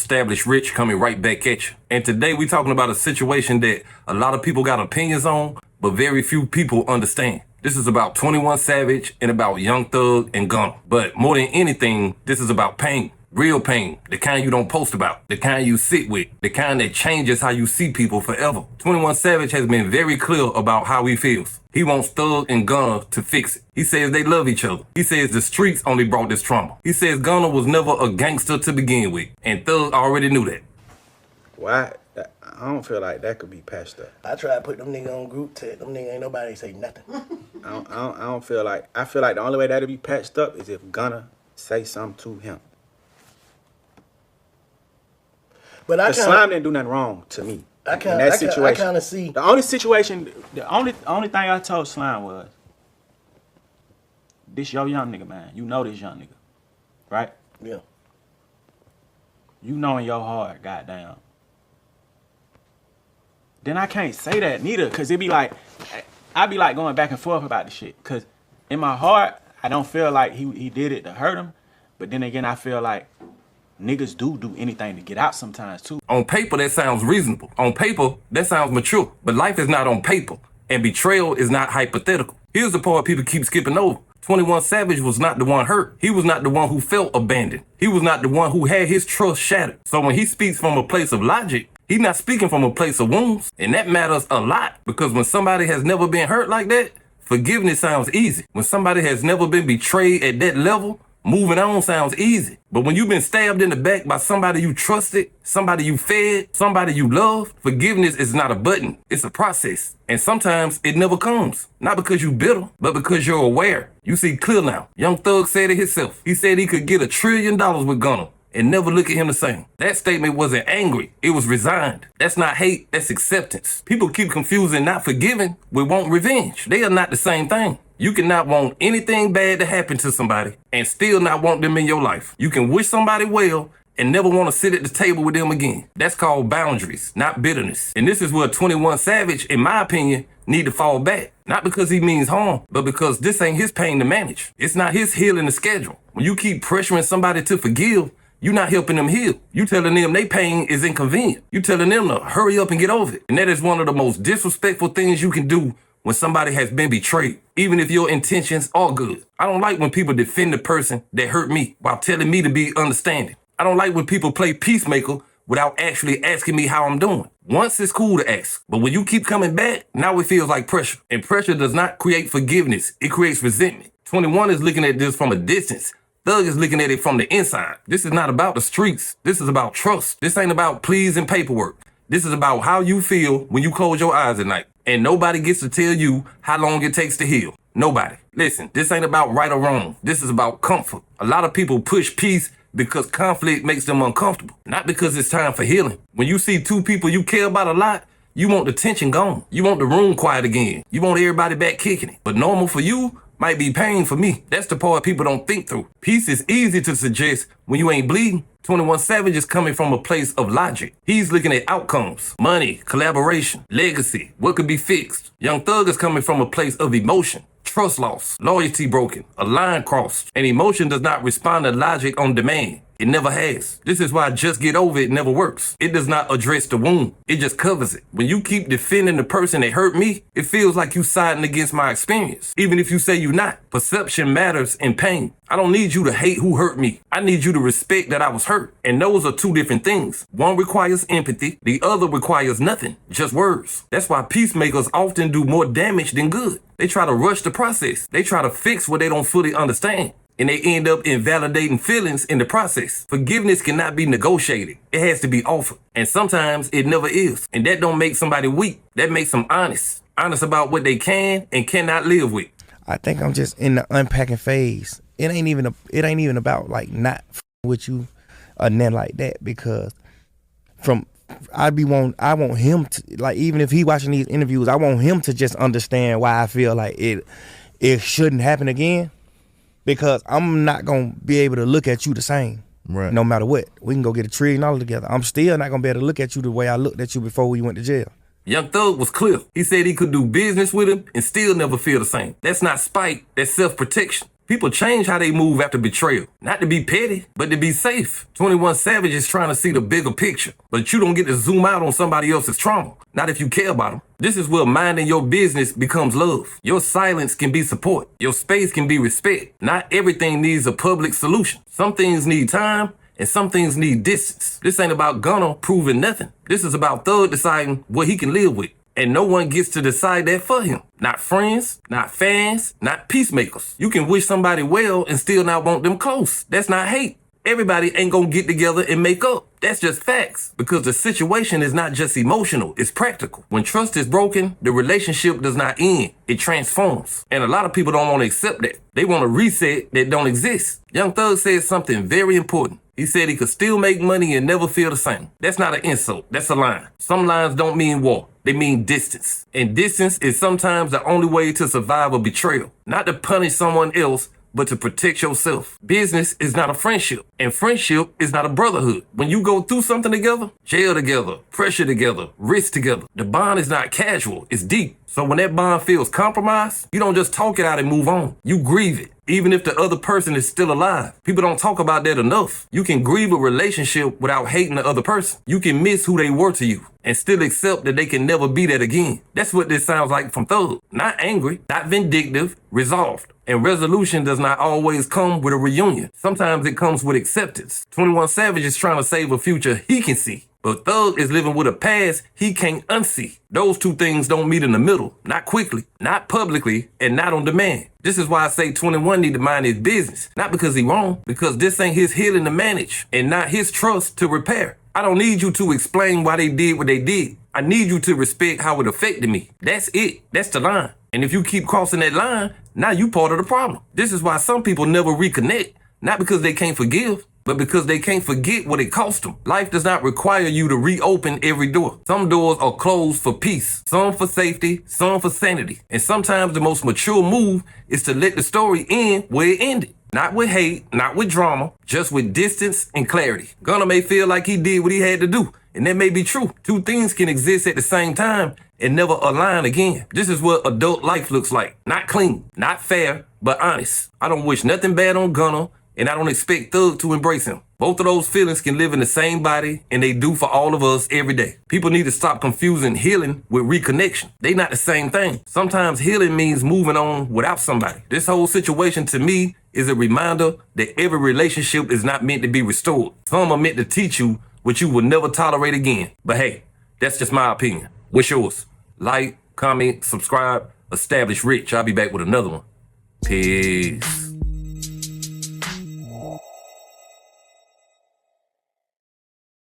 established rich coming right back at you. And today we talking about a situation that a lot of people got opinions on, but very few people understand. This is about 21 Savage and about Young Thug and Gunna. But more than anything, this is about pain. Real pain, the kind you don't post about, the kind you sit with, the kind that changes how you see people forever. 21 Savage has been very clear about how he feels. He wants Thug and Gunna to fix it. He says they love each other. He says the streets only brought this trauma. He says Gunna was never a gangster to begin with, and Thug already knew that. Why? I don't feel like that could be patched up. I try to put them niggas on group text. Them niggas ain't nobody say nothing. I don't feel like. I feel like the only way that'll be patched up is if Gunna say something to him. But the slime didn't do nothing wrong to me. I kind of see. The only thing I told Slime was, this your young nigga, man. You know this young nigga, right? Yeah. You know in your heart, goddamn. Then I can't say that neither, cause it be like, I be like going back and forth about the shit. Cause in my heart, I don't feel like he did it to hurt him, but then again, I feel like niggas do anything to get out sometimes too. On paper, that sounds reasonable. On paper, that sounds mature. But life is not on paper, and betrayal is not hypothetical. Here's the part people keep skipping over. 21 Savage was not the one hurt. He was not the one who felt abandoned. He was not the one who had his trust shattered. So when he speaks from a place of logic, he's not speaking from a place of wounds. And that matters a lot, because when somebody has never been hurt like that, forgiveness sounds easy. When somebody has never been betrayed at that level, moving on sounds easy. But when you've been stabbed in the back by somebody you trusted, somebody you fed, somebody you loved, forgiveness is not a button. It's a process. And sometimes it never comes. Not because you bitter, but because you're aware. You see clear now. Young Thug said it himself. He said he could get $1 trillion with Gunna and never look at him the same. That statement wasn't angry. It was resigned. That's not hate. That's acceptance. People keep confusing not forgiving with want revenge. They are not the same thing. You cannot want anything bad to happen to somebody and still not want them in your life. You can wish somebody well and never want to sit at the table with them again. That's called boundaries, not bitterness. And this is where 21 Savage, in my opinion, need to fall back. Not because he means harm, but because this ain't his pain to manage. It's not his healing to schedule. When you keep pressuring somebody to forgive, you're not helping them heal. You telling them their pain is inconvenient. You telling them to hurry up and get over it. And that is one of the most disrespectful things you can do when somebody has been betrayed, even if your intentions are good. I don't like when people defend the person that hurt me while telling me to be understanding. I don't like when people play peacemaker without actually asking me how I'm doing. Once it's cool to ask, but when you keep coming back, now it feels like pressure. And pressure does not create forgiveness, it creates resentment. 21 is looking at this from a distance. Thug is looking at it from the inside. This is not about the streets. This is about trust. This ain't about pleas and paperwork. This is about how you feel when you close your eyes at night. And nobody gets to tell you how long it takes to heal. Nobody. Listen, this ain't about right or wrong. This is about comfort. A lot of people push peace because conflict makes them uncomfortable, not because it's time for healing. When you see two people you care about a lot, you want the tension gone. You want the room quiet again. You want everybody back kicking it. But normal for you might be pain for me. That's the part people don't think through. Peace is easy to suggest when you ain't bleeding. 21 Savage is coming from a place of logic. He's looking at outcomes, money, collaboration, legacy, what could be fixed. Young Thug is coming from a place of emotion, trust loss, loyalty broken, a line crossed. And emotion does not respond to logic on demand. It never has. This is why just get over it never works. It does not address the wound. It just covers it. When you keep defending the person that hurt me, it feels like you siding against my experience. Even if you say you're not. Perception matters in pain. I don't need you to hate who hurt me. I need you to respect that I was hurt. And those are two different things. One requires empathy. The other requires nothing. Just words. That's why peacemakers often do more damage than good. They try to rush the process. They try to fix what they don't fully understand. And they end up invalidating feelings in the process. Forgiveness cannot be negotiated. It has to be offered. And sometimes it never is. And that don't make somebody weak. That makes them honest. Honest about what they can and cannot live with. I think I'm just in the unpacking phase. It ain't even about like not with you or nothing like that, because I want him to, like, even if he watching these interviews, I want him to just understand why I feel like it shouldn't happen again. Because I'm not going to be able to look at you the same, right? No matter what. We can go get $1 trillion together. I'm still not going to be able to look at you the way I looked at you before we went to jail. Young Thug was clear. He said he could do business with him and still never feel the same. That's not spite, that's self-protection. People change how they move after betrayal. Not to be petty, but to be safe. 21 Savage is trying to see the bigger picture, but you don't get to zoom out on somebody else's trauma. Not if you care about them. This is where minding your business becomes love. Your silence can be support. Your space can be respect. Not everything needs a public solution. Some things need time, and some things need distance. This ain't about Gunna proving nothing. This is about Thug deciding what he can live with. And no one gets to decide that for him. Not friends, not fans, not peacemakers. You can wish somebody well and still not want them close. That's not hate. Everybody ain't gonna get together and make up. That's just facts. Because the situation is not just emotional, it's practical. When trust is broken, the relationship does not end. It transforms. And a lot of people don't want to accept that. They want a reset that don't exist. Young Thug said something very important. He said he could still make money and never feel the same. That's not an insult, that's a line. Some lines don't mean war, they mean distance. And distance is sometimes the only way to survive a betrayal. Not to punish someone else, but to protect yourself. Business is not a friendship, and friendship is not a brotherhood. When you go through something together, jail together, pressure together, risk together, the bond is not casual, it's deep. So when that bond feels compromised, you don't just talk it out and move on. You grieve it, even if the other person is still alive. People don't talk about that enough. You can grieve a relationship without hating the other person. You can miss who they were to you and still accept that they can never be that again. That's what this sounds like from Thug. Not angry, not vindictive, resolved. And resolution does not always come with a reunion. Sometimes it comes with acceptance. 21 Savage is trying to save a future he can see. But Thug is living with a past he can't unsee. Those two things don't meet in the middle. Not quickly, not publicly, and not on demand. This is why I say 21 need to mind his business. Not because he wrong, because this ain't his healing to manage and not his trust to repair. I don't need you to explain why they did what they did. I need you to respect how it affected me. That's it. That's the line. And if you keep crossing that line, now you part of the problem. This is why some people never reconnect. Not because they can't forgive, but because they can't forget what it cost them. Life does not require you to reopen every door. Some doors are closed for peace, some for safety, some for sanity. And sometimes the most mature move is to let the story end where it ended. Not with hate, not with drama, just with distance and clarity. Gunna may feel like he did what he had to do, and that may be true. Two things can exist at the same time and never align again. This is what adult life looks like. Not clean, not fair, but honest. I don't wish nothing bad on Gunna, and I don't expect Thug to embrace him. Both of those feelings can live in the same body, and they do for all of us every day. People need to stop confusing healing with reconnection. They not the same thing. Sometimes healing means moving on without somebody. This whole situation to me is a reminder that every relationship is not meant to be restored. Some are meant to teach you what you will never tolerate again. But hey, that's just my opinion. What's yours? Like, comment, subscribe, establish rich. I'll be back with another one. Peace.